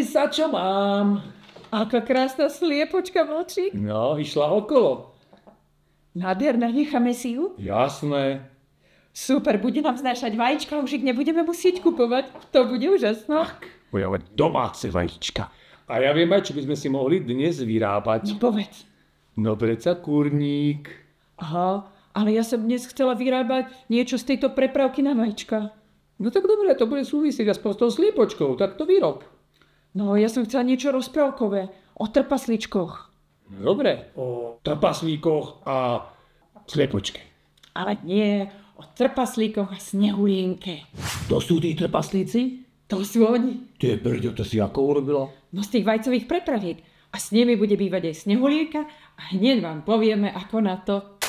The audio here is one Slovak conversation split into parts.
Pozri sa, čo mám. Aká krásna sliepočka, vlčík. No, išla okolo. Nádherná, necháme si ju? Jasné. Super, bude nám znášať vajíčka, už ich nebudeme musieť kupovať. To bude úžasno. Budeme domáce vajíčka. A ja viem aj, čo by sme si mohli dnes vyrábať. No povedz. No predsa kurník. Aha, ale ja som dnes chcela vyrábať niečo z tejto prepravky na vajíčka. No tak dobre, to bude súvisieť aspoň s tou sliepočkou, tak to vyrob. No, ja som chcela niečo rozprávkové, o trpasličkoch. No dobre, o trpaslíkoch a sliepočke. Ale nie, o trpaslíkoch a snehulienke. To sú tí trpaslíci? To sú oni. Ty brďo, to si ako urobila? No z tých vajcových prepraviek. A s nimi bude bývať aj snehulienka a hneď vám povieme, ako na to.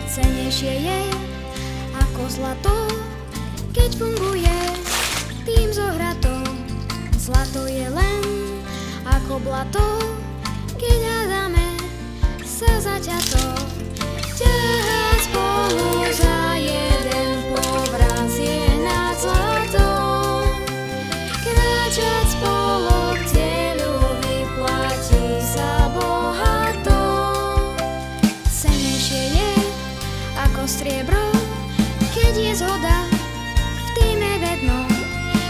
Cenejšie je ako zlato, keď funguje tým zohrato. Zlato je len ako blato, keď hádame sa zaťato. Ťahať spolu za jeden povraz je nad zlatom. Kráčať spolu k cieľu vyplatí sa bohato. Cenejšie je ako striebro, keď je zhoda v týme vedno.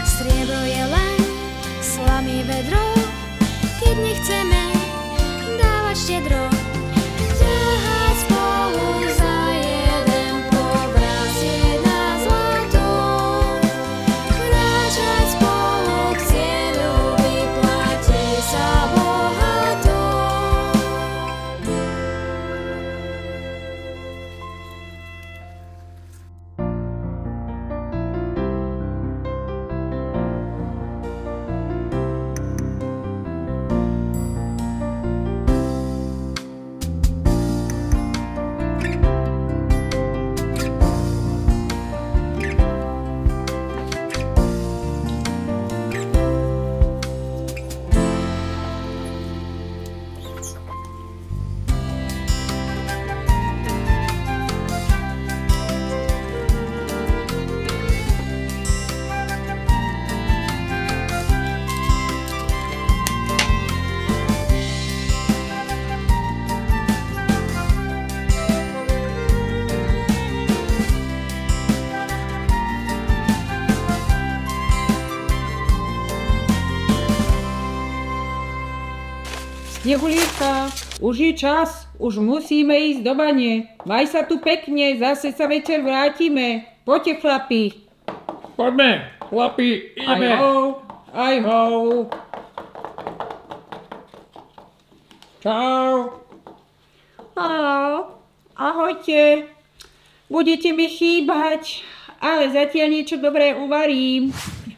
Striebro je len slamy vedro, keď nechceme dávať štedro. Ťahať spolu za jeden povraz je na zlato. Kráčať spolu k cieľu vyplatí sa bohato. Snehulienka, už je čas, už musíme ísť do bane. Maj sa tu pekne, zase sa večer vrátime. Poďte, chlapi. Poďme, chlapi, ideme. Aj ho, aj ho. Čau. Haló, ahojte. Budete mi chýbať, ale zatiaľ niečo dobré uvarím.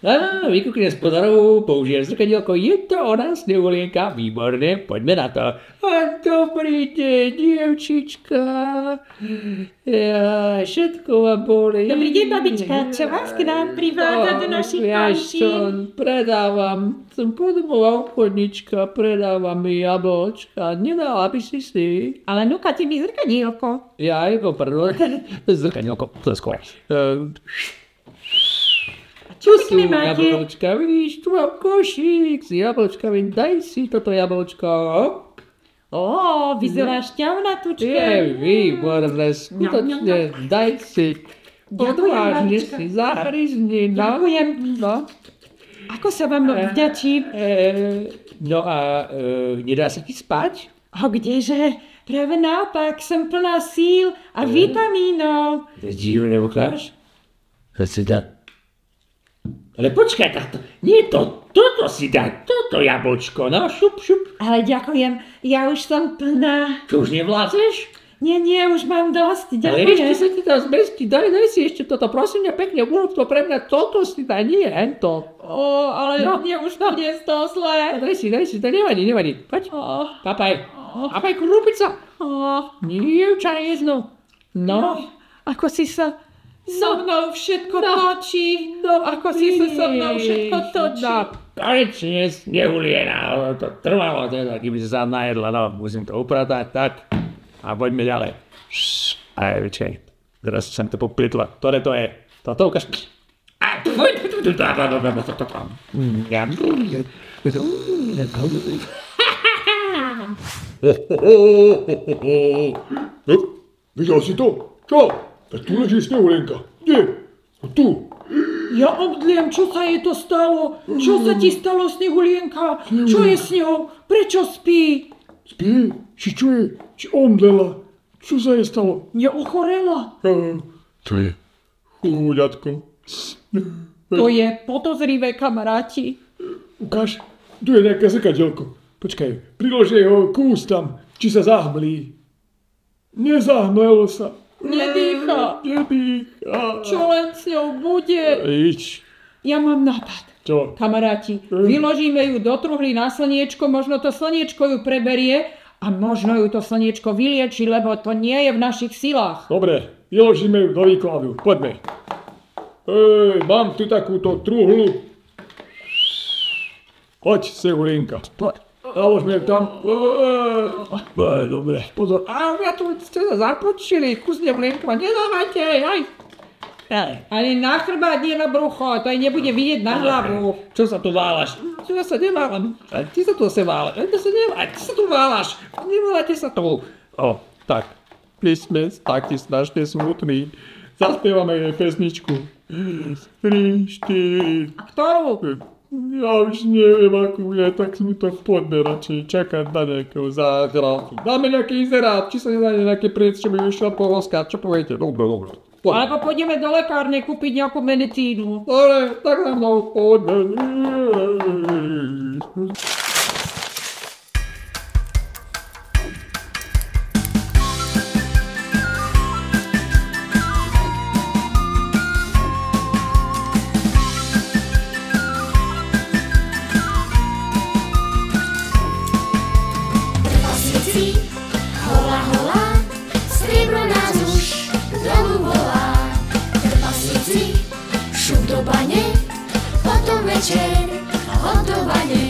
Á, vykúkne z podaru, použijem zrkadielko, je to ona, snehulienka, výborné, poďme na to. A dobrý deň, dievčička. Ja, všetko vám boli. Dobrý deň, babička, čo vás k nám privádza do našich pančín? Predávam, som podomová obchodnička, predávam mi jablčka, nedala by si si. Ale núkate mi zrkadielko. Ja, pardon, zrkadielko, to je skôr. Čo pekne máte? Jablčka, vidíš, tu mám košík s jablčkami, daj si toto jablčko. Ó, vyzerá šťavnatučka. Je výborné, skutočne, daj si. Odvážne babička. si, zahryzni, no. Ďakujem. No. Ako sa vám vďačím? No a nedá sa ti spať? A kdeže? Práve naopak, som plná síl a vitamínov. To je divné, ukáž? To si dá. Ale počkaj, takto, nie to, toto si dá, toto jablčko, no, šup, šup. Ale ďakujem, ja už som plná. Čo, už nevládzeš? Nie, už mám dosť, Ale ešte ďakujem. sa ti dá zmestiť, daj si ešte toto, prosím mňa pekne, urob to pre mňa, toto si daj, nie hento. Ale No. mne už to nie z toho zlé. Daj si, to nevadí, poď, papaj, krúpica, Ó, dievča jedno. No, ako si sa So mnou všetko točí. Ako si sa so mnou všetko točí. No, konečne Snehuliena. To trvalo teda, keby si sa najedla. No, musím to upratať, tak. A poďme ďalej. Aj, vičej. Teraz som to poplitla. Ktoré to je? Toto ukáž. Videl si to? Čo? Tak tu leží Snehulienka. Kde? No tu. Ja obdliem, čo sa jej to stalo? Čo sa ti stalo, Snehulienka? Čo je s ňou? Prečo spí? Spí? Či čo je? Či omdlela? Čo sa jej stalo? Je ochorela. To je chúďatko. To je podozrivé, kamaráti. Ukáž, tu je nejaké zrkadielko. Počkaj, prilož ho k ústam, či sa zahmlí. Nezahmlelo sa. Nedýcha. Nedýcha. Čo len s ňou bude? Ič. Ja mám nápad. Čo? Kamaráti, vyložíme ju do truhly na slniečko, možno to slniečko ju preberie a možno ju to slniečko vylieči, lebo to nie je v našich silách. Dobre, vyložíme ju do výkladu. Poďme. Mám tu takúto truhlu. Poď, Snehulienka. Poď. Naložme ju tam. Dobre. Pozor, ja tu ste sa započili, kus Snehulienka, nedávajte, aj. Ale na chrbát, nie na brucho, to aj nebude vidieť na hlavu. Čo sa tu válaš? Ja sa neválam. Ty sa tu asi válaš. Ty sa tu válaš. Neválajte sa tu. Tak. My sme takí strašne smutní. Zaspievame jej pesničku. 3, 4. A ktorú? Ja už neviem, akú je, tak sme to poďme radšej čakať na nejakého záhranku. Dáme nejaký inzerát, či sa nedá nejaké priec, čo by vyšla poloska, čo poviete? Dobre. Alebo pôjdeme do lekárne kúpiť nejakú medicínu. Dobre, tak za mnou poďme. Šup do bane, potom večer, hodovanie.